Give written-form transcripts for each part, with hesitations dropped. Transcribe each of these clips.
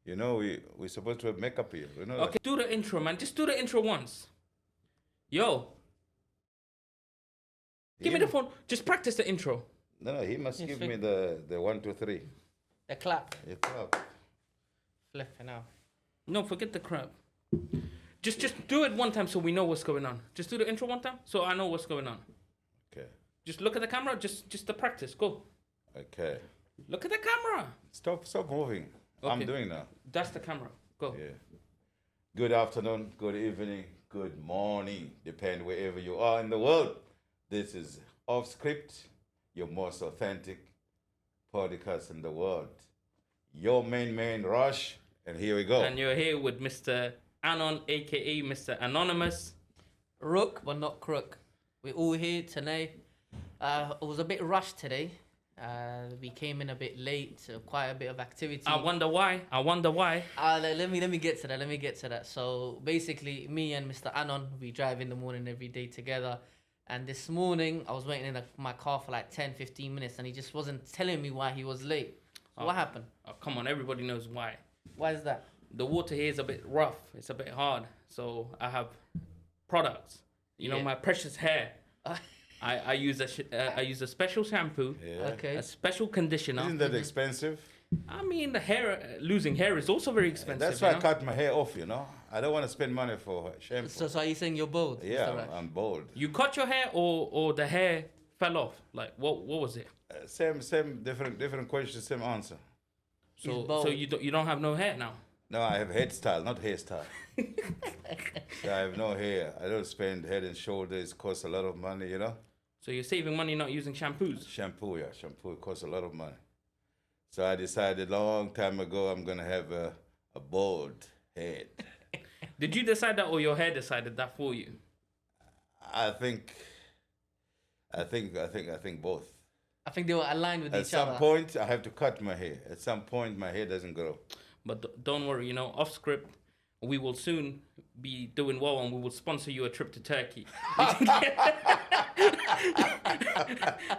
You know, we're supposed to have makeup here. You know Okay, that? do the intro, man. Just do the intro once. Yo, give me the Him? phone. Just practice the intro. No, he must Yes, give sir. me the 1, 2, 3. The clap. You clap. Flipping out. No, forget the crap. Just do it one time so we know what's going on. Just do the intro one time so I know what's going on. Okay. Just look at the camera. Just the practice. Go. Okay. Look at the camera. Stop moving. I'm Okay. doing now. That's the camera. Go. Yeah. Good afternoon, good evening, good morning, depend wherever you are in the world. This is Off Script, your most authentic podcast in the world. Your main man, Rush, and here we go. And you're here with Mr. Anon, aka Mr. Anonymous. Rook, but not crook. We're all here today. It was a bit rushed today. We came in a bit late, so quite a bit of activity. I wonder why. Let me get to that. So basically, me and Mr. Anon, we drive in the morning every day together. And this morning, I was waiting in my car for like 10, 15 minutes, and he just wasn't telling me why he was late. So what happened? Oh, come on, everybody knows why. Why is that? The water here is a bit rough. It's a bit hard. So I have products. You know, Yeah. my precious hair. I use a special shampoo, Yeah. Okay. a special conditioner. Isn't that expensive? I mean, the hair, losing hair is also very expensive. That's why you I know? cut my hair off, you know. I don't want to spend money for shampoo. So are you saying you're bold? Mr. Yeah, Rush? I'm bold. You cut your hair or the hair fell off? Like, what was it? Same, different question, same answer. He's So bald. you don't have no hair now? No, I have head style, not hairstyle. So I have no hair. I don't spend head and shoulders. It costs a lot of money, you know. So you're saving money not using shampoos? Shampoo, yeah, shampoo costs a lot of money. So I decided long time ago I'm gonna have a bald head. Did you decide that or your hair decided that for you? I think both. I think they were aligned with At each some other. point I have to cut my hair. At some point my hair doesn't grow. But don't worry, you know, off script, we will soon be doing well and we will sponsor you a trip to Turkey.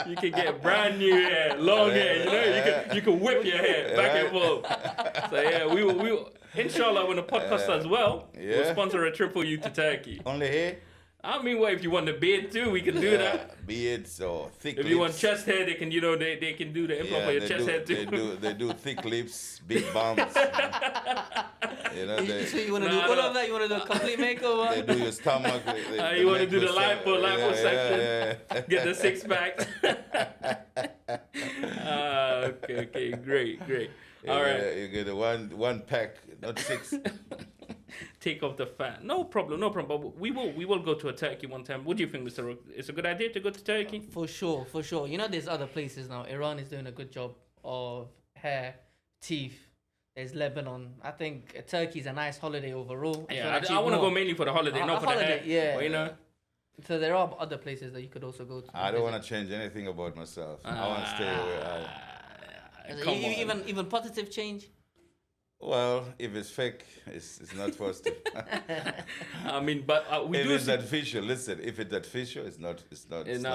You can get brand new hair, long hair, you know, you can whip your hair back and forth. So yeah, we will inshallah when the podcast does well, we'll Yeah. sponsor a trip for you to Turkey. Only hair? I mean, well, if you want the beard too, we can do that. Beards or thick If lips. you want chest hair, they can, you know, they can do the implant for your they chest do, hair too. They do thick lips, big bums. You know, So you want to Nah, do all nah. of that? You want to do a complete makeover? they do your stomach. You want to make do the yourself- lipo section? Yeah. Get the six pack. Okay, great. All right, You get a one pack, not 6. take off the fat. No problem. But we will go to a Turkey one time. What do you think, Mr. Rook? It's a good idea to go to Turkey. For sure. You know, there's other places now. Iran is doing a good job of hair, teeth. There's Lebanon. I think Turkey's a nice holiday overall. Yeah, I want to go mainly for the holiday, A not for the holiday, hair. yeah. But, you know, So there are other places that you could also go to. I don't want to change anything about myself. I want to stay where come on. Even positive change. Well, if it's fake, it's not positive. I mean, but we If do it's see. artificial, listen. If it's artificial, it's not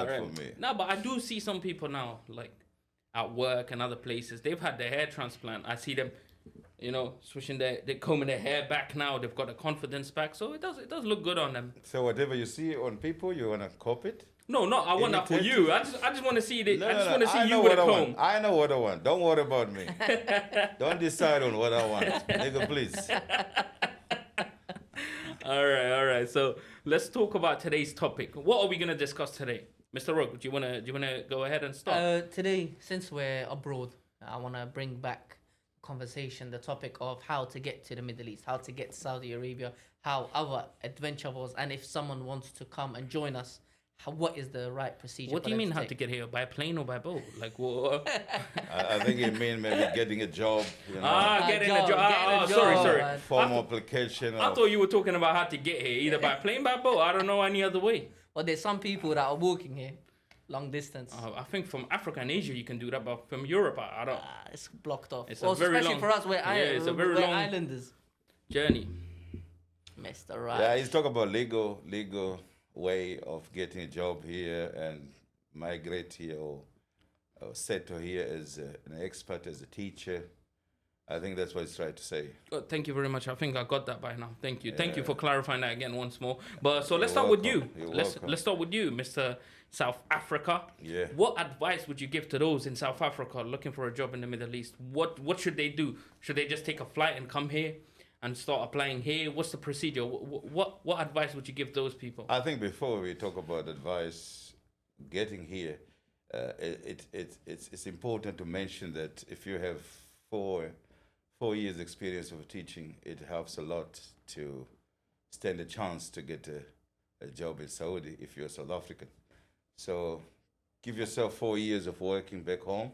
right. for me. No, but I do see some people now, like at work and other places, they've had their hair transplant. I see them, you know, they're combing their hair back now. They've got the confidence back, so it does look good on them. So whatever you see on people, you wanna copy it? No, I want that for Imitate you. I just want to see it. I just want to see I you know with a what I comb. want. I know what I want. Don't worry about me. Don't decide on what I want, nigga. Please. All right. So let's talk about today's topic. What are we gonna discuss today, Mr. Rook? Do you wanna go ahead and start? Today, since we're abroad, I want to bring back conversation, the topic of how to get to the Middle East, how to get to Saudi Arabia, how our adventure was, and if someone wants to come and join us, what is the right procedure? What do you mean how to get here? By plane or by boat? Like what? I think you mean maybe getting a job. You know, Getting a job, job. getting a Sorry. job, man. form application. I thought you were talking about how to get here, either by plane, by boat. I don't know any other way. Well, there's some people that are walking here, long distance. I think from Africa and Asia you can do that, but from Europe, I don't. It's blocked off. It's a Also, very especially long- for us, it's a very we're long- islanders. Journey. Mr. Right. Yeah, he's talking about legal way of getting a job here and migrate here or settle here as an expat, as a teacher. I think that's what he's trying to say. Thank you very much. I think I got that by now. Thank you. Thank you Yeah. for clarifying that again once more. But so let's You're start with you. welcome. You're Let's welcome. let's start with you, Mr. South Africa. Yeah. What advice would you give to those in South Africa looking for a job in the Middle East? What should they do? Should they just take a flight and come here and start applying here? What's the procedure? What advice would you give those people? I think before we talk about advice, getting here, it's important to mention that if you have 4 years experience of teaching, it helps a lot to stand a chance to get a job in Saudi if you're South African. So give yourself 4 years of working back home,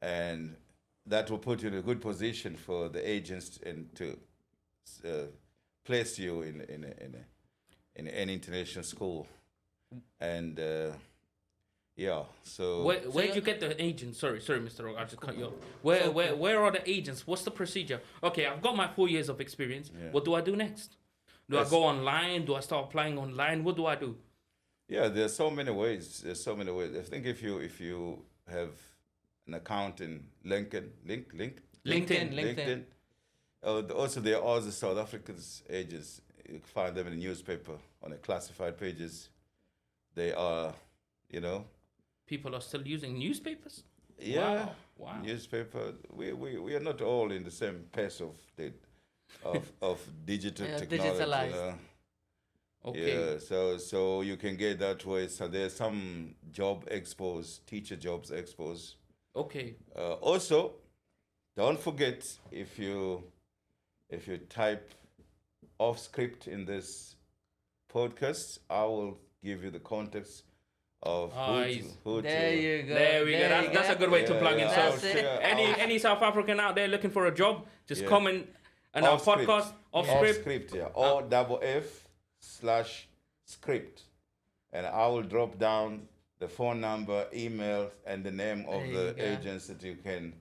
and that will put you in a good position for the agents and to place you in an international school. And yeah, so Where'd you get the agents? Sorry, Mr. Rock, I just cut you off. Where are the agents? What's the procedure? Okay, I've got my 4 years of experience. Yeah. What do I do next? Do I go online? Do I start applying online? What do I do? yeah, there's so many ways. There's so many ways. I think if you have an account in LinkedIn. Also, there are other South Africans agents. You can find them in the newspaper on the classified pages. They are, People are still using newspapers? yeah, Wow. newspaper. We are not all in the same pace of digital Yeah, technology. digitalized. Okay. Yeah, so you can get that way. So there's some job expos, teacher jobs expos. Okay. Also, don't forget if you type off script in this podcast, I will give you the context of who There to. you go. There we go. That's a good way to Yeah, plug in. yeah, So That's it. any South African out there looking for a job, just Yeah. comment on our Off script. podcast off Off script. script, yeah. O/F/script. And I will drop down the phone number, email, and the name of There you the go. agents that you can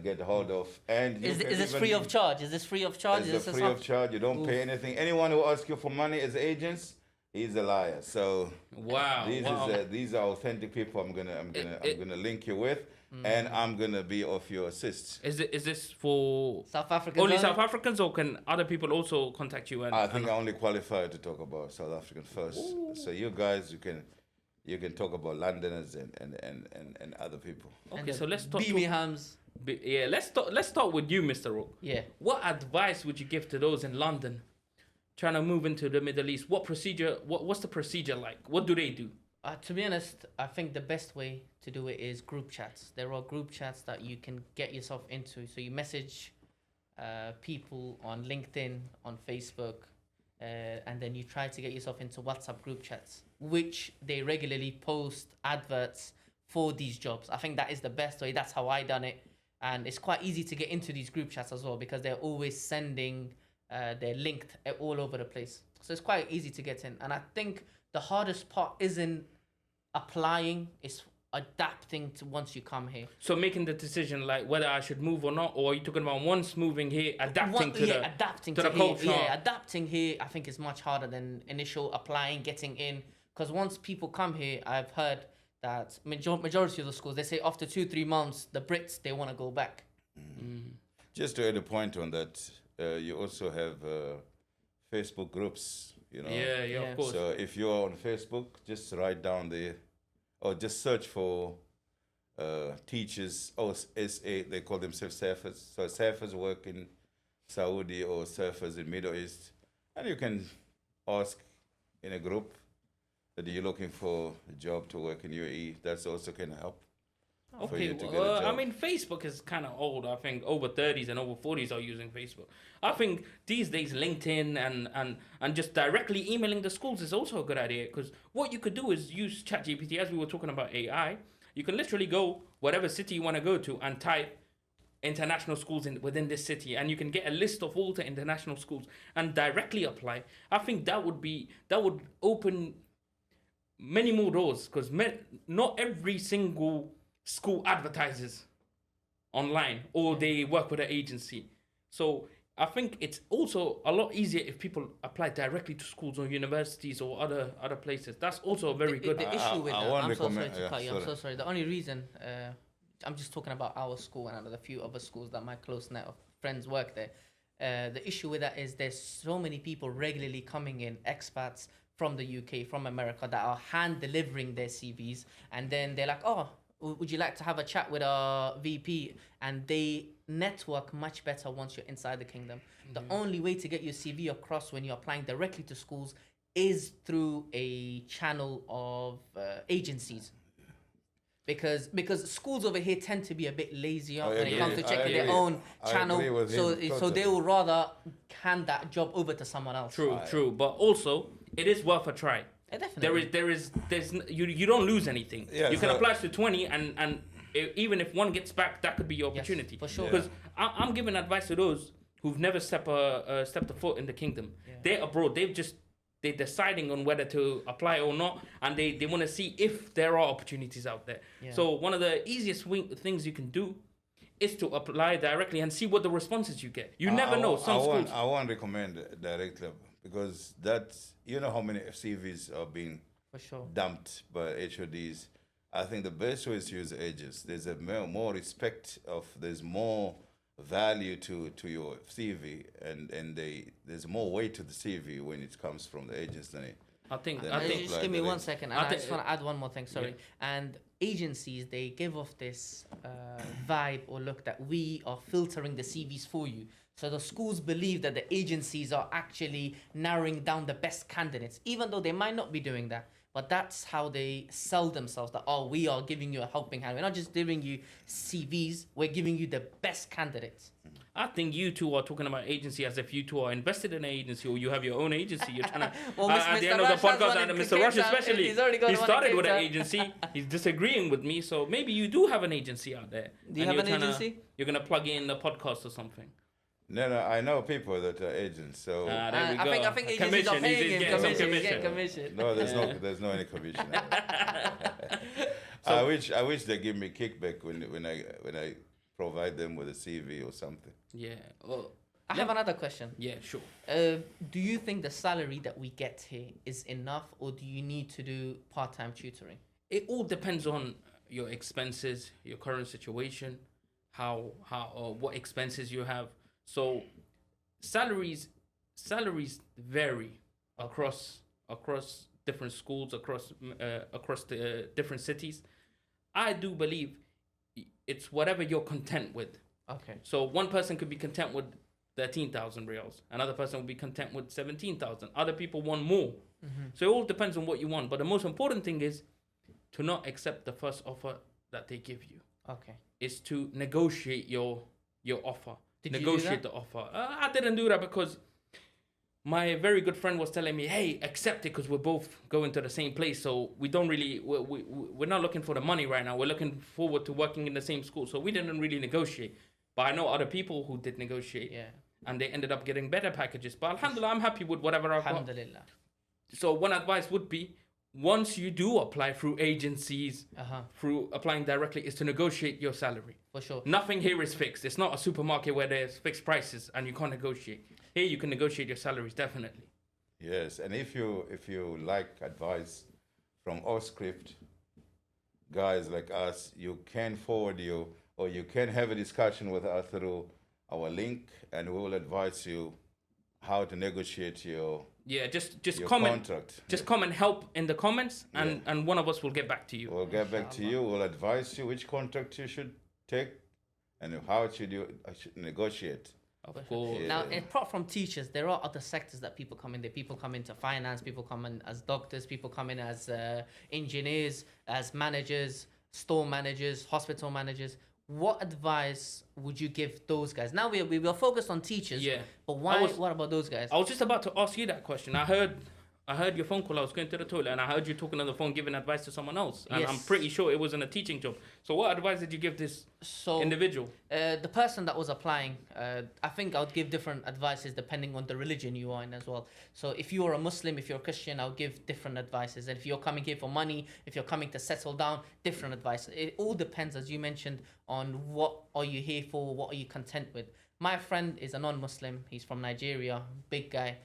get hold of. And you Is can this even- free of charge? Is this free of charge? It's Is a this free of charge. You don't pay anything. Anyone who asks you for money as agents, he's a liar. So Wow. these are authentic people. I'm gonna link you with, and I'm gonna be of your assist. Is this for South African? only South Africans, or can other people also contact you? I think I only qualify to talk about South African first. So you guys, you can talk about Londoners and other people. Okay, so let's talk. Birmingham's. Let's start with you, Mr. Rook. Yeah. What advice would you give to those in London trying to move into the Middle East? What's the procedure like? What do they do? To be honest, I think the best way to do it is group chats. There are group chats that you can get yourself into. So you message people on LinkedIn, on Facebook, and then you try to get yourself into WhatsApp group chats, which they regularly post adverts for these jobs. I think that is the best way. That's how I done it. And it's quite easy to get into these group chats as well because they're always sending, they're linked all over the place. So it's quite easy to get in. And I think the hardest part isn't applying, it's adapting to once you come here. So making the decision like whether I should move or not, or are you talking about once moving here, adapting to the adapting to to the here. culture? Yeah, adapting here I think is much harder than initial applying, getting in. Because once people come here, I've heard that majority of the schools, they say after 2-3 months, the Brits, they want to go back. Just to add a point on that, you also have Facebook groups. Yeah, Yeah. of course. So if you're on Facebook, just write down or just search for teachers or SA. They call themselves surfers. So surfers work in Saudi or surfers in Middle East, and you can ask in a group that you're looking for a job to work in UAE. That's also can help. For Okay, you to get a well, I job. mean, Facebook is kind of old. I think over 30s and over 40s are using Facebook. I think these days LinkedIn and just directly emailing the schools is also a good idea, because what you could do is use ChatGPT, as we were talking about AI. You can literally go whatever city you want to go to and type international schools within this city, and you can get a list of all the international schools and directly apply. I think that would open many more doors, because not every single school advertises online or they work with an agency. So I think it's also a lot easier if people apply directly to schools or universities or other places. That's also a very good. The issue with I that, won't I'm so sorry recommend- to yeah, cut you. I'm sorry. so sorry. The only reason, I'm just talking about our school and a few other schools that my close net of friends work there. The issue with that is there's so many people regularly coming in, expats from the UK, from America, that are hand delivering their CVs, and then they're like, oh, would you like to have a chat with our VP? And they network much better once you're inside the kingdom. The only way to get your CV across when you're applying directly to schools is through a channel of agencies. Because schools over here tend to be a bit lazier when it comes to checking their own channel. So they will rather hand that job over to someone else. True. But also, it is worth a try. Yeah, definitely. You don't lose anything. Yeah, you can apply to 20 and even if one gets back, that could be your opportunity. Yes, for sure. Because I'm giving advice to those who've never stepped a foot in the kingdom. Yeah. They're abroad. They're deciding on whether to apply or not, and they want to see if there are opportunities out there. Yeah. So one of the easiest things you can do is to apply directly and see what the responses you get. You never know. Some schools. I won't recommend directly because that's, you know how many CVs are being For sure. dumped by HODs. I think the best way is to use agents. There's a more respect there's more value to your CV, and there's more weight to the CV when it comes from the agents than it. I think Just give me 1 second. And I just want to add one more thing. Sorry. Yeah. And agencies, they give off this vibe or look that we are filtering the CVs for you. So the schools believe that the agencies are actually narrowing down the best candidates, even though they might not be doing that. But that's how they sell themselves, that, oh, we are giving you a helping hand. We're not just giving you CVs, we're giving you the best candidates. I think you two are talking about agency as if you two are invested in an agency or you have your own agency. You're trying to, Well, at the Mr. end of the Rush has podcast, one and in Mr. Cape Rush Town. especially, He's already got he one in started Cape with an Town. agency. He's disagreeing with me, so maybe you do have an agency out there. Do you and have you're an tryna- agency? You're going to plug in a podcast or something. No, I know people that are agents. So There we go. I think agencies are Commission. paying He's him getting some commission. He's commission. getting commission. no, there's no any commission. I wish they give me kickback when I provide them with a CV or something. Yeah. Well, I have another question. yeah, sure. Do you think the salary that we get here is enough, or do you need to do part-time tutoring? It all depends on your expenses, your current situation, how what expenses you have. So salaries vary across different schools, across the different cities. I do believe it's whatever you're content with. Okay. So one person could be content with 13,000 reals. Another person will be content with 17,000. Other people want more. So it all depends on what you want. But the most important thing is to not accept the first offer that they give you. Okay. Is to negotiate your offer. Did you do negotiate that? the offer. I didn't do that because my very good friend was telling me, hey, accept it because we're both going to the same place. So we don't really, we're not looking for the money right now. We're looking forward to working in the same school. So we didn't really negotiate. But I know other people who did negotiate. Yeah. And they ended up getting better packages. But alhamdulillah, I'm happy with whatever I've got. Alhamdulillah. So one advice would be, once you do apply through agencies, through applying directly, is to negotiate your salary. For sure. Nothing here is fixed. It's not a supermarket where there's fixed prices and you can't negotiate. Here you can negotiate your salaries, definitely. Yes, and if you like advice from off script guys like us, you can forward or you can have a discussion with us through our link, and we will advise you how to negotiate your just your comment. contract. Just comment help in the comments, and one of us will get back to you. We'll get back to you. We'll advise you which contract you should take and how should you negotiate. Of course. Yeah. Now, apart from teachers, there are other sectors that people come in. There, people come into finance. People come in as doctors. People come in as engineers, as managers, store managers, hospital managers. What advice would you give those guys? Now we were focused on teachers. Yeah. But why? What about those guys? I was just about to ask you that question. I heard your phone call. I was going to the toilet and I heard you talking on the phone, giving advice to someone else. And Yes. I'm pretty sure it wasn't a teaching job. So what advice did you give this individual? The person that was applying, I think I would give different advices depending on the religion you are in as well. So if you are a Muslim, if you're a Christian, I'll give different advices. And if you're coming here for money, if you're coming to settle down, different advice. It all depends, as you mentioned, on what are you here for, what are you content with. My friend is a non-Muslim. He's from Nigeria, big guy.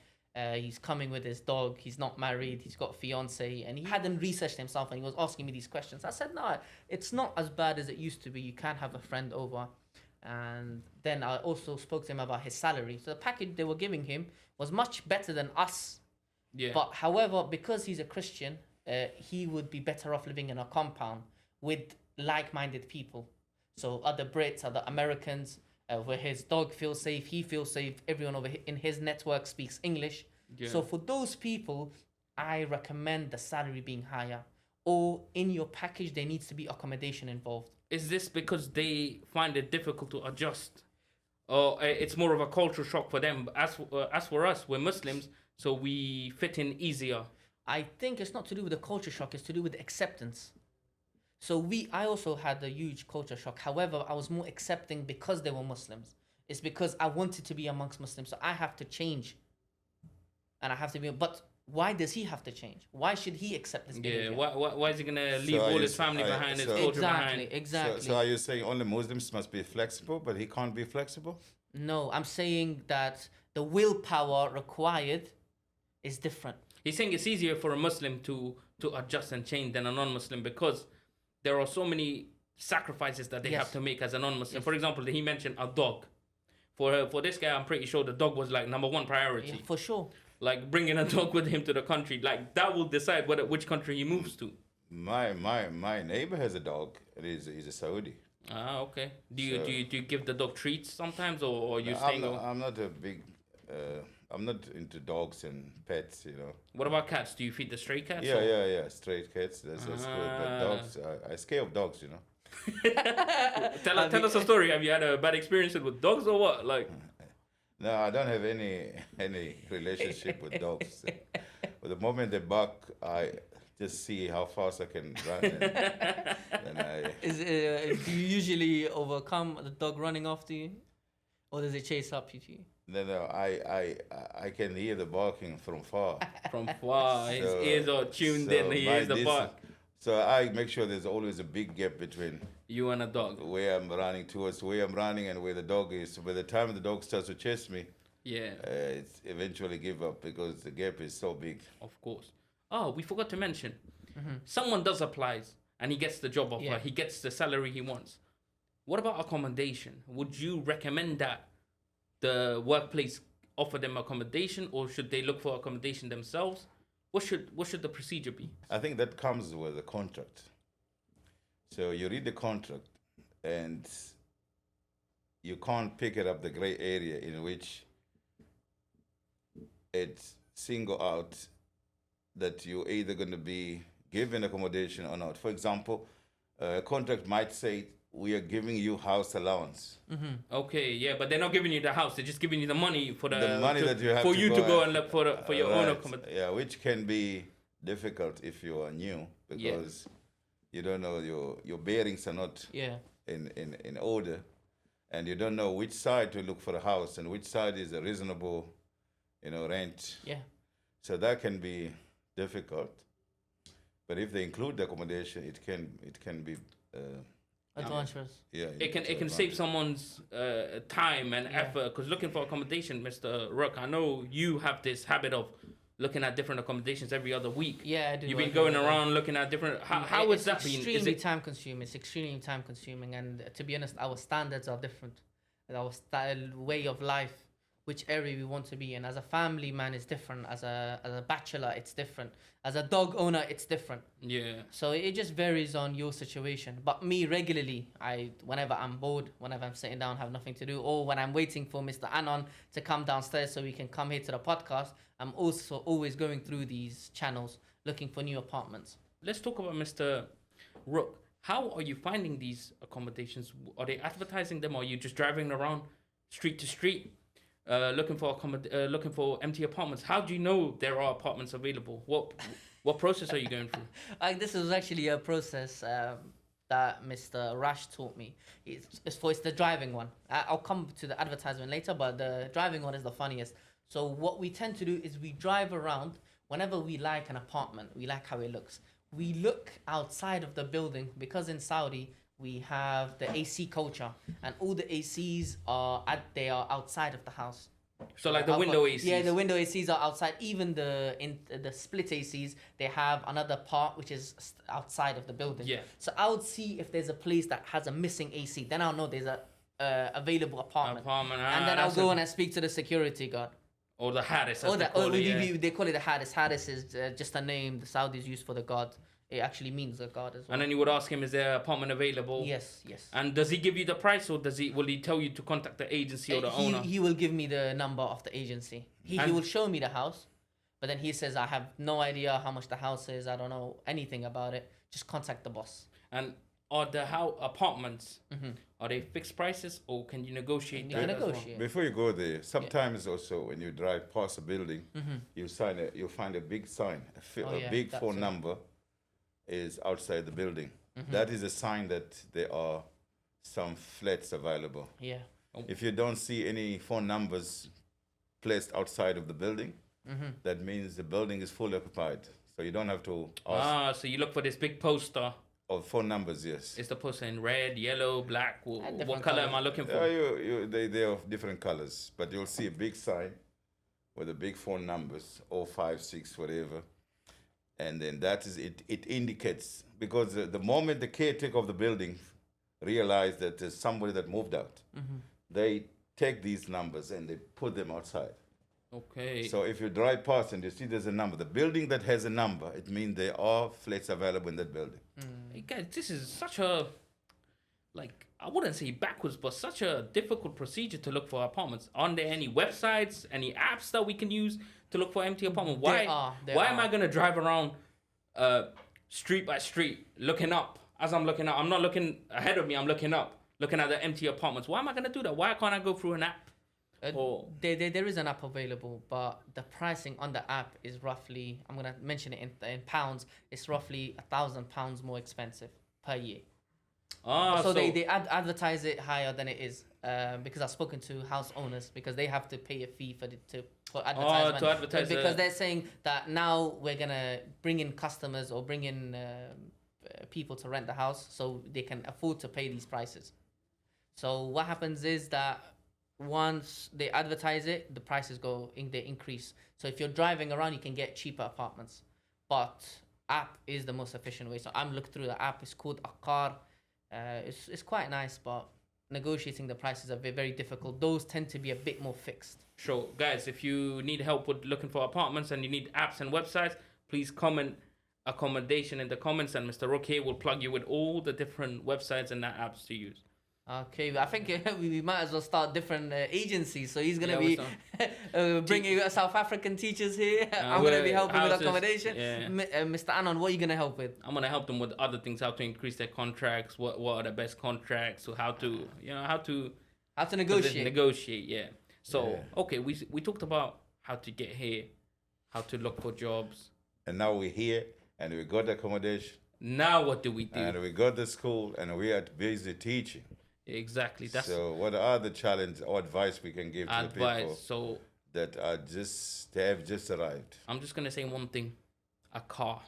He's coming with his dog. He's not married. He's got a fiance, and he hadn't researched himself. And he was asking me these questions. I said, no, it's not as bad as it used to be. You can have a friend over. And then I also spoke to him about his salary. So the package they were giving him was much better than us. Yeah. But however, because he's a Christian, he would be better off living in a compound with like-minded people. So other Brits, other Americans, where his dog feels safe, he feels safe. Everyone in his network speaks English. Yeah. So for those people, I recommend the salary being higher. Or in your package, there needs to be accommodation involved. Is this because they find it difficult to adjust, or it's more of a cultural shock for them? As for us, we're Muslims, so we fit in easier. I think it's not to do with the culture shock, it's to do with acceptance. So I also had a huge culture shock. However, I was more accepting because they were Muslims. It's because I wanted to be amongst Muslims, so I have to change. And I have to be, but why does he have to change? Why should he accept this behavior? Yeah, why is he gonna leave all his family behind, his culture behind? Exactly. So are you saying only Muslims must be flexible, but he can't be flexible? No, I'm saying that the willpower required is different. He's saying it's easier for a Muslim to adjust and change than a non-Muslim because there are so many sacrifices that they have to make as a non-Muslim. Yes. For example, he mentioned a dog. For this guy, I'm pretty sure the dog was like number one priority. Yeah, for sure. Like bringing a dog with him to the country, like that will decide which country he moves to. My neighbor has a dog. He's a Saudi. Ah, okay. Do you give the dog treats sometimes, or you staying? I'm not a big. I'm not into dogs and pets. What about cats? Do you feed the stray cats? Yeah. Straight cats. That's good. But dogs, I scare of dogs. Tell us a story. Have you had a bad experience with dogs or what? Like. No, I don't have any relationship with dogs. But the moment they bark, I just see how fast I can run. Do you usually overcome the dog running after you, or does it chase up you? No, I can hear the barking from far. From far, his ears are tuned in. He hears the bark. So I make sure there's always a big gap between you and a dog. Where I'm running towards, where I'm running, and where the dog is. So by the time the dog starts to chase me, it's eventually give up because the gap is so big. Of course. Oh, we forgot to mention. Someone does apply and he gets the job offer. He gets the salary he wants. What about accommodation? Would you recommend that the workplace offer them accommodation, or should they look for accommodation themselves? What should the procedure be? I think that comes with the contract. So you read the contract, and you can't pick it up the gray area in which it's single out that you're either going to be given accommodation or not. For example, a contract might say, we are giving you house allowance. Okay, yeah, but they're not giving you the house. They're just giving you the money for the money that you have for to you go to go and look for your own accommodation. Yeah, which can be difficult if you are new because you don't know your bearings are not in order, and you don't know which side to look for a house and which side is a reasonable, rent. Yeah. So that can be difficult. But if they include the accommodation, it can be. Advantageous. Yeah, it can save someone's time and effort, because looking for accommodation, Mr. Rook, I know you have this habit of looking at different accommodations every other week. Yeah, I do. You've been going around looking at different. How is that been? Extremely time consuming. It's extremely time consuming, and to be honest, our standards are different. Our style, way of life, which area we want to be in. As a family man, it's different. As a bachelor, it's different. As a dog owner, it's different. Yeah. So it just varies on your situation. But me regularly, whenever I'm bored, whenever I'm sitting down, have nothing to do, or when I'm waiting for Mr. Anon to come downstairs so we can come here to the podcast, I'm also always going through these channels looking for new apartments. Let's talk about Mr. Rook. How are you finding these accommodations? Are they advertising them, or are you just driving around street to street? Looking for empty apartments. How do you know there are apartments available? What process are you going through? This was actually a process that Mr. Rash taught me. It's the driving one. I'll come to the advertisement later, but the driving one is the funniest. So what we tend to do is we drive around whenever we like an apartment. We like how it looks. We look outside of the building because in Saudi we have the AC culture, and all the ACs are outside of the house. So like the window ACs. Yeah, the window ACs are outside. Even the split ACs, they have another part which is outside of the building. Yeah. So I would see if there's a place that has a missing AC. Then I'll know there's a available apartment. And And then I'll go and I speak to the security guard. or the Haris. as Oh, they call it, yeah. they call it the Haris. Haris is just a name the Saudis use for the guard. It actually means a guard as well. And then you would ask him, is there an apartment available? Yes, yes. And does he give you the price, or will he tell you to contact the agency or the owner? He will give me the number of the agency. He will show me the house, but then he says, I have no idea how much the house is. I don't know anything about it. Just contact the boss. And are the apartments, are they fixed prices, or can you negotiate You that can as well? negotiate. Before you go there, sometimes also when you drive past a building, you'll find a big sign, a big phone number is outside the building. That is a sign that there are some flats available. Yeah. If you don't see any phone numbers placed outside of the building, that means the building is fully occupied. So you don't have to ask. So you look for this big poster. Of phone numbers, yes. Is the poster in red, yellow, black? What different color am I colours. looking for? They are of different colors, but you'll see a big sign with the big phone numbers, 056, whatever. And then that is it. It indicates, because the moment the caretaker of the building realize that there's somebody that moved out, they take these numbers and they put them outside. Okay. So if you drive past and you see there's a number, the building that has a number, it means there are flats available in that building. Hey guys, this is such a, I wouldn't say backwards, but such a difficult procedure to look for apartments. Are there any websites, any apps that we can use to look for empty apartments? Why am I going to drive around street by street looking up? As I'm looking up, I'm not looking ahead of me, I'm looking up, looking at the empty apartments. Why am I going to do that? Why can't I go through an app? There is an app available, but the pricing on the app is roughly, I'm going to mention it in pounds, it's roughly £1,000 more expensive per year. So they advertise it higher than it is, because I've spoken to house owners, because they have to pay a fee for advertisement. To advertise because they're saying that now we're going to bring in customers or bring in people to rent the house so they can afford to pay these prices. So what happens is that once they advertise it, the prices they increase. So if you're driving around, you can get cheaper apartments. But app is the most efficient way. So I'm looking through the app. It's called Akkar. It's quite nice, but negotiating the prices are very difficult. Those tend to be a bit more fixed. Sure. Guys, if you need help with looking for apartments and you need apps and websites, please comment accommodation in the comments, and Mr. Rook here will plug you with all the different websites and apps to use. Okay, I think we might as well start different agencies. So he's going to be bringing South African teachers here. I'm going to be helping with accommodation. Yeah. Mr. Anon, what are you going to help with? I'm going to help them with other things, how to increase their contracts, what are the best contracts, so how to negotiate. Negotiate, yeah. So, okay, we talked about how to get here, how to look for jobs. And now we're here, and we got accommodation. Now what do we do? And we got the school, and we are busy teaching. Exactly. So what are the challenges or advice we can give to the people that have just arrived? I'm just going to say one thing. A car.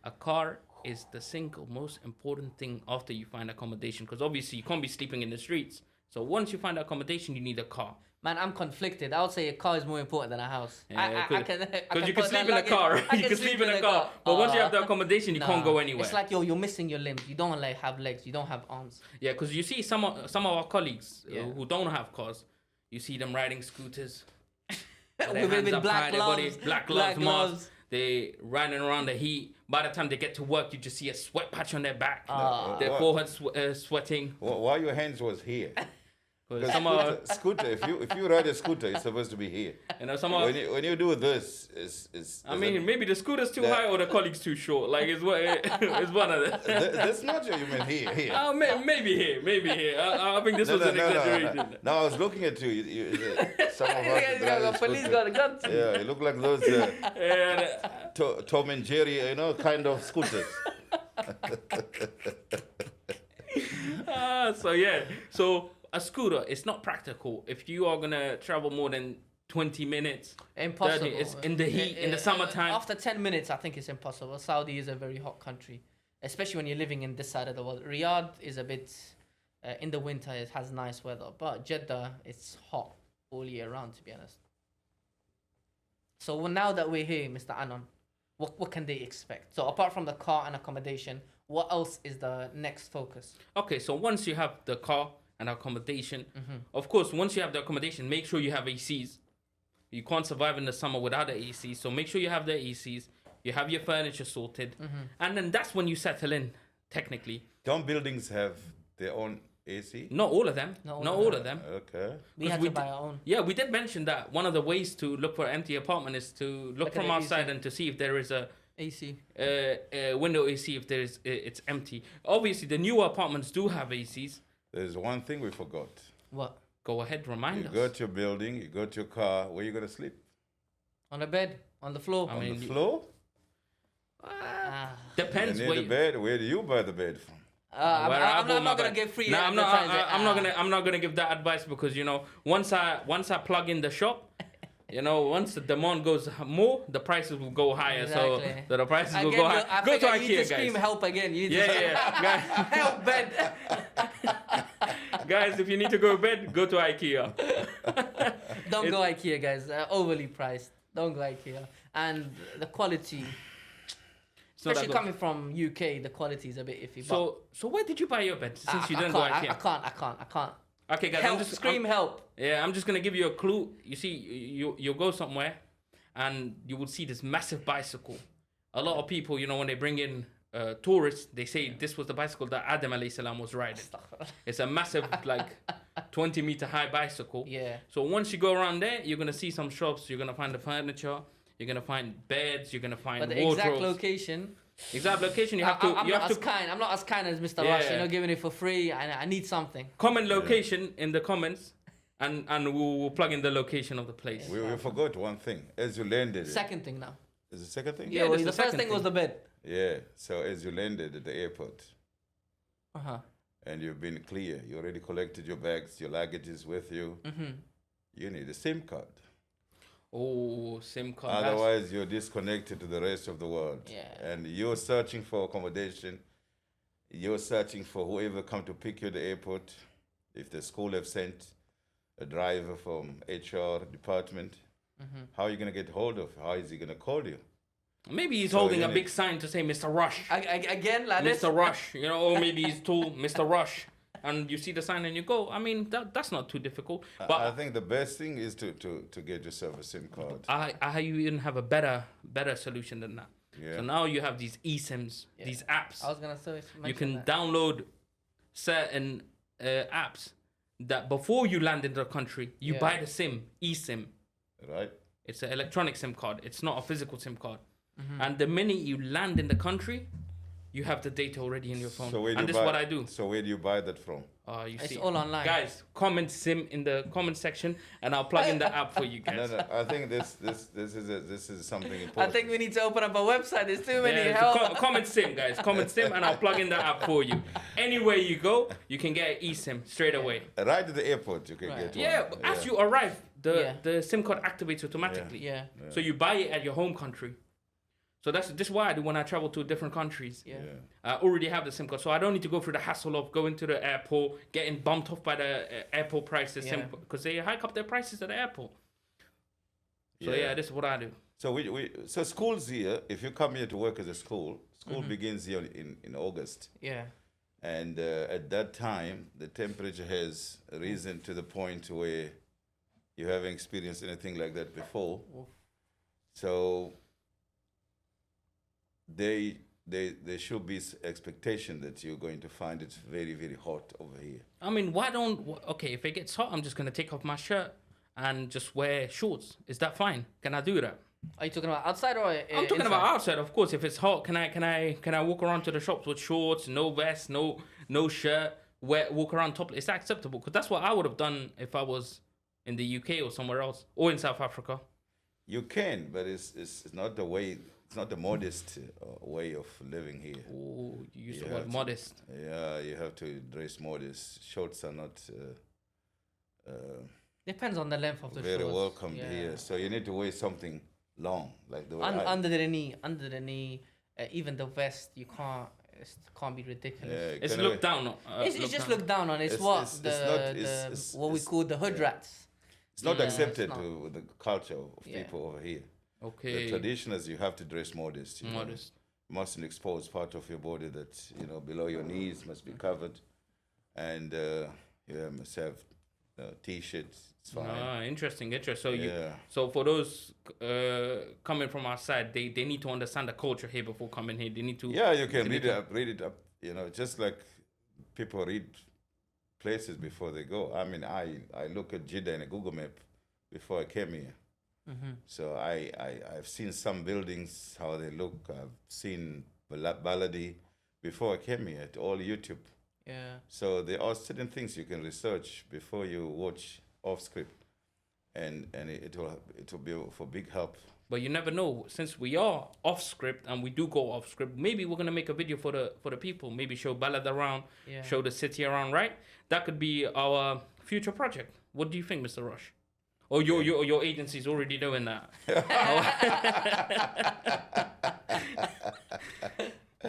A car is the single most important thing after you find accommodation, because obviously you can't be sleeping in the streets. So once you find accommodation, you need a car. Man, I'm conflicted. I would say a car is more important than a house. Because you can sleep in a car. You can sleep in a car. But once you have the accommodation, you can't go anywhere. It's like you're missing your limbs. You don't have legs. You don't have arms. Yeah, because you see some of our colleagues who don't have cars, you see them riding scooters. with black gloves. Black gloves, masks. They riding around the heat. By the time they get to work, you just see a sweat patch on their back. Their forehead sweating. Why your hands was here? Because scooter, if you ride a scooter, it's supposed to be here. When you do this, maybe the scooter's too high or the colleague's too short. Like it's one of them. That's not you mean here. Maybe here. I think this was an exaggeration. No, I was looking at you. Some of us. Police got a gun. Yeah, you look like those Tom and Jerry, kind of scooters. So a scooter, it's not practical if you are gonna travel more than 20 minutes. Impossible. 30, it's in the heat, in the summertime. After 10 minutes, I think it's impossible. Saudi is a very hot country, especially when you're living in this side of the world. Riyadh is a bit, in the winter, it has nice weather, but Jeddah, it's hot all year round, to be honest. So now that we're here, Mr. Anon, what can they expect? So apart from the car and accommodation, what else is the next focus? Okay, so once you have the car, and accommodation. Of course, once you have the accommodation, make sure you have ACs. You can't survive in the summer without the ACs, so make sure you have the ACs. You have your furniture sorted, and then that's when you settle in. Technically, Don't buildings have their own AC? not all of them. Not all of them. Okay. We had to buy our own. Yeah, we did mention that one of the ways to look for an empty apartment is to look at from the outside AC. and to see if there is a AC. window AC, if there's it's empty. Obviously, the newer apartments do have ACs. There's one thing we forgot. What? Go ahead, remind You us. go to your building, you go to your car, where you going to sleep? On the bed? On the floor? I On mean, the floor? Depends You where need the bed. Where do you buy the bed from? I'm not gonna give free. No, advertising. I'm not gonna give that advice because once I plug in the shop, once the demand goes more, the prices will go higher. Exactly. So the prices will Again, go higher. Go to you need to IKEA, scream guys. help again. You need to Yeah, guys. help bed. Guys, if you need to go to bed, go to IKEA. Don't go IKEA, guys. Overly priced. Don't go IKEA. And the quality, It's not that especially good. coming from UK, the quality is a bit iffy. So where did you buy your bed? Since you I didn't go can't, IKEA. I can't. Okay, guys. Help! Scream help! I'm just gonna give you a clue. You see, you'll go somewhere, and you will see this massive bicycle. A lot of people, when they bring in tourists, they say this was the bicycle that Adam alayhi salam was riding. It's a massive, 20-meter high bicycle. Yeah. So once you go around there, you're gonna see some shops. You're gonna find the furniture. You're gonna find beds. You're gonna find But the wardrobes. exact location. Exact location. You have to. I'm You not have as to kind. I'm not as kind as Mr. Yeah. Rush. Giving it for free. I need something. comment location in the comments, and we'll plug in the location of the place. We forgot one thing. As you landed, Second thing now. is the second thing? Yeah, Yeah, well, that's the the first second thing was thing. the bed. Yeah. So as you landed at the airport, Uh-huh. and you've been clear, you already collected your bags, your luggage is with you. You need a SIM card. Oh, SIM card. that's- Otherwise, you're disconnected to the rest of the world. Yeah. And you're searching for accommodation. You're searching for whoever come to pick you at the airport. If the school have sent a driver from HR department, how are you going to get hold of? How is he going to call you? Maybe he's So holding you a need- big sign to say Mr. Rush. Again, like this. Mr. Rush, or maybe he's told Mr. Rush, and you see the sign and you go. I mean, that's not too difficult. I But think the best thing is to get yourself a SIM card. I you even have a better solution than that. Yeah. So now you have these eSIMs, these apps. I was gonna say. You can that. download certain apps that before you land in the country, you Yeah. buy the SIM, eSIM. Right? It's an electronic SIM card. It's not a physical SIM card. Mm-hmm. And the minute you land in the country, you have the data already in your phone. So where do And you this is buy, what I do. So where do you buy that from? You It's see, all online. guys. Comment SIM in the comment section, and I'll plug in the app for you No, guys. no. I think this is something I important. think we need to open up a website. There's too many. Yeah, Help. so comment SIM, guys. Comment SIM, and I'll plug in the app for you. Anywhere you go, you can get an eSIM straight away. Right at the airport, you can Right. get Yeah, one. but as you arrive, Yeah. the SIM card activates automatically. Yeah. So you buy it at your home country. So this is why I do when I travel to different countries. Yeah. I already have the SIM card, so I don't need to go through the hassle of going to the airport, getting bumped off by the airport prices, Yeah. because they hike up their prices at the airport. So Yeah. yeah, this is what I do. So so schools here, if you come here to work as a school begins here in August. Yeah. And at that time, the temperature has risen to the point where you haven't experienced anything like that before. Oof. So there should be expectation that you're going to find it very, very hot over here. I mean, okay, if it gets hot, I'm just gonna take off my shirt and just wear shorts. Is that fine? Can I do that? Are you talking about outside or? I'm talking about outside, of course. If it's hot, can I walk around to the shops with shorts, no vest, no shirt, walk around topless? Is that acceptable? Because that's what I would have done if I was in the UK or somewhere else, or in South Africa. You can, but it's not the way. It's not the modest way of living here. Oh, you use You the word have to- modest. Yeah, you have to dress modest. Shorts are not Depends on the length of the very shorts. welcome Yeah. here. So you need to wear something long, like the way Under the knee, even the vest, you can't be ridiculous. Yeah, It's kinda looked down on. It's just looked down on. It's It's- what it's the, not- it's- what we it's- call the hood yeah. rats. It's not Yeah, accepted it's not. with the culture of Yeah. people over here. The Okay. tradition is you have to dress modest. You know. Modest. You mustn't expose part of your body that below your knees must be covered, and Yeah, must have t-shirts. It's fine. Ah, interesting. So Yeah. so for those coming from outside, they need to understand the culture here before coming here. They need to. Yeah, you can they read need it up. Read it up. You know, just like people read places before they go. I mean, I look at Jeddah in a Google map before I came here. So I've seen some buildings, how they look. I've seen Baladi before I came here, at all YouTube. Yeah. So there are certain things you can research before you watch off script, and it will be for big help. But you never know. Since we are off script and we do go off script, maybe we're gonna make a video for the people. Maybe show Balad around, show the city around. Right? That could be our future project. What do you think, Mr. Rush? Or your agency's already doing that?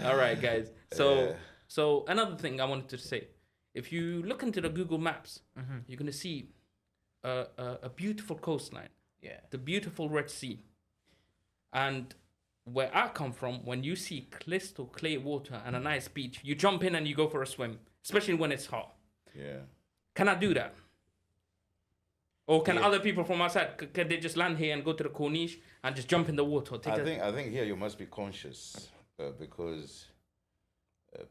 All right, guys. So another thing I wanted to say, if you look into the Google Maps, you're gonna see a beautiful coastline. Yeah. The beautiful Red Sea. And where I come from, when you see crystal clear water and a nice beach, you jump in and you go for a swim, especially when it's hot. Yeah. Can I do that? Or can other people from outside, can they just land here and go to the Corniche and just jump in the water? I think here you must be conscious because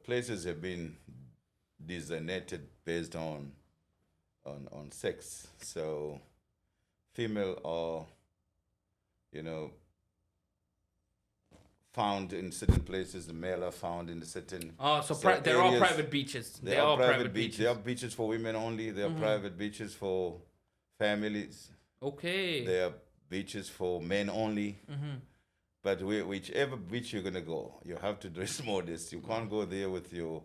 places have been designated based on sex. So female are, found in certain places. The male are found in certain. There are private beaches. There are private beaches. There are beaches for women only. There are private beaches for families. Okay. There are beaches for men only. But whichever beach you're gonna go, you have to dress modest. You can't go there with your.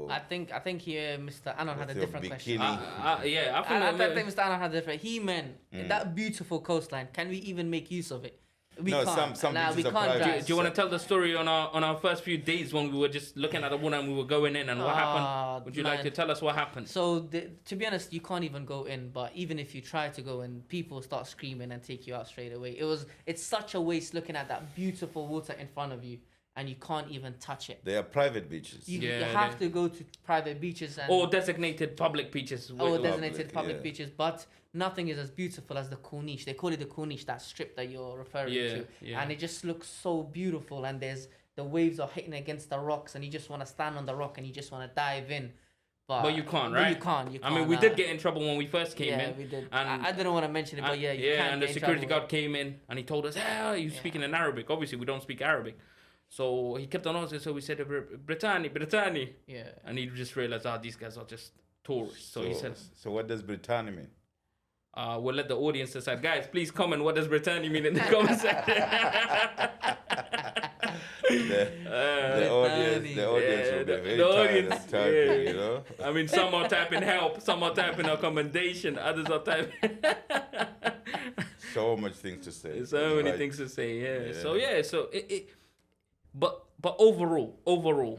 I think here Mr. Anon had a different question. Yeah, I think Mr. Anon had a different. He meant that beautiful coastline. Can we even make use of it? We can't. Some nah, we beaches can't are private. drive. Do you want to tell the story on our first few days when we were just looking at the water and we were going in and what happened? Would you like to tell us what happened? So to be honest, you can't even go in. But even if you try to go in, people start screaming and take you out straight away. It's such a waste looking at that beautiful water in front of you and you can't even touch it. They are private beaches. You have to go to private beaches or designated public beaches. Public beaches, but nothing is as beautiful as the Corniche. They call it the Corniche, that strip that you're referring to. Yeah. And it just looks so beautiful. And the waves are hitting against the rocks, and you just want to stand on the rock and you just want to dive in. But you can't, right? You can't. I mean, we did get in trouble when we first came in. Yeah, we did. And I didn't want to mention it, but you can. And the security guard came in and he told us, you're speaking in Arabic. Obviously, we don't speak Arabic. So he kept on asking, so we said, Britannia. Yeah. And he just realized, these guys are just tourists. So he said... So what does Britannia mean? We'll let the audience decide. Guys, please comment. What does Britannia mean in the comment section? the audience will be very tired of typing, you know? I mean, some are typing help, some are typing accommodation, others are typing... So much things to say. So many things to say, yeah. So But overall,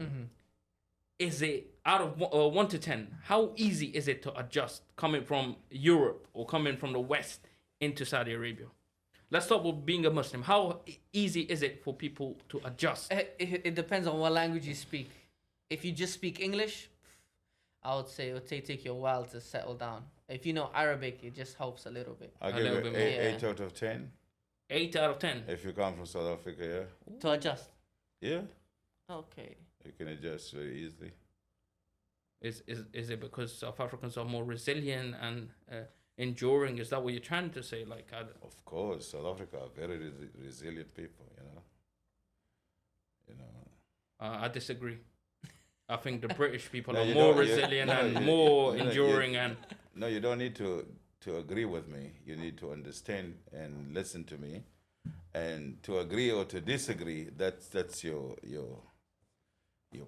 is it out of 1 to 10? How easy is it to adjust coming from Europe or coming from the West into Saudi Arabia? Let's start with being a Muslim. How easy is it for people to adjust? It depends on what language you speak. If you just speak English, I would say it would take you a while to settle down. If you know Arabic, it just helps a little bit. I'll give it 8 out of 10. 8 out of 10. If you come from South Africa, yeah. To adjust. Yeah. Okay. You can adjust very easily. Is it because South Africans are more resilient and enduring? Is that what you're trying to say? Of course, South Africa are very resilient people. I disagree. I think the British people are more resilient and more enduring. No, you don't need to agree with me. You need to understand and listen to me. And to agree or to disagree, that's your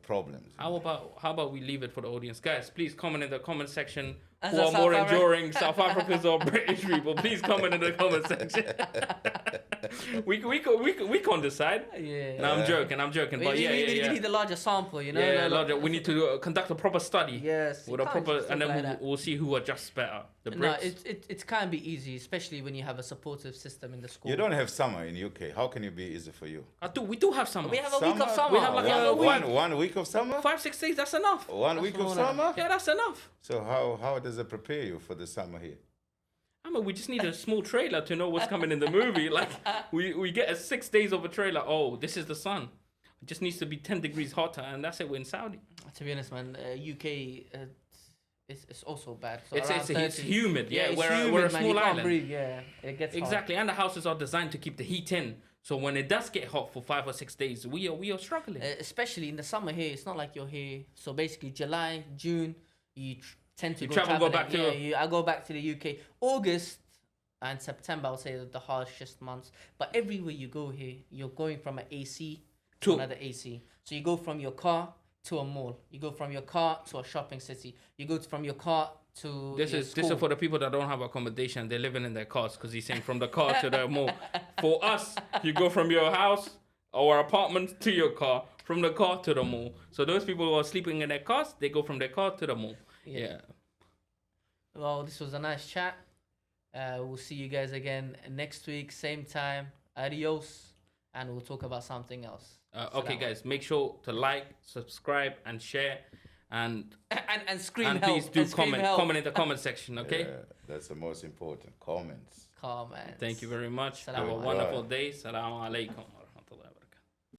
problems. How about we leave it for the audience, guys? Please comment in the comment section who are more enduring, South Africans or British people, please comment in the comment section. we can't decide. Yeah. No, I'm joking. But We yeah. need a larger sample, you know. Yeah, larger. We need to conduct a proper study. Yes. With a proper, and then we'll see who adjusts better. The Brits. No, it can be easy, especially when you have a supportive system in the school. You don't have summer in UK. How can it be easy for you? We do have summer. We have a week of summer. We have like a week. One week of summer? 5-6 days, that's enough. One week of summer? Yeah, that's enough. So how does it prepare you for the summer here? I mean, we just need a small trailer to know what's coming in the movie. Like, we get a 6 days of a trailer. Oh, this is the sun. It just needs to be 10 degrees hotter, and that's it. We're in Saudi. To be honest, man, UK, it's also bad. So It's humid. Yeah, it's we're humid, a man. small You can't island. breathe. Yeah, it gets Exactly, and the houses are designed to keep the heat in. So when it does get hot for 5 or 6 days, we are struggling. Especially in the summer here, it's not like you're here. So basically, July, June, you tend to go back to. I go back to the UK. August and September, I would say, are the harshest months. But everywhere you go here, you're going from an AC to another AC. So you go from your car to a mall. You go from your car to a shopping city. You go from your car to this is for the people that don't have accommodation. They're living in their cars because he's saying from the car to the mall. For us, you go from your house or apartment to your car, from the car to the mall. So those people who are sleeping in their cars, they go from their car to the mall. Yeah. Well, this was a nice chat. We'll see you guys again next week, same time. Adios, and we'll talk about something else. Okay, guys, make sure to like, subscribe, and share, and scream and help. please do comment in the comment section. Okay. Yeah, that's the most important. Comments. Comments. Thank you very much. Salaam Have a alaikum. wonderful day. Salaam alaikum.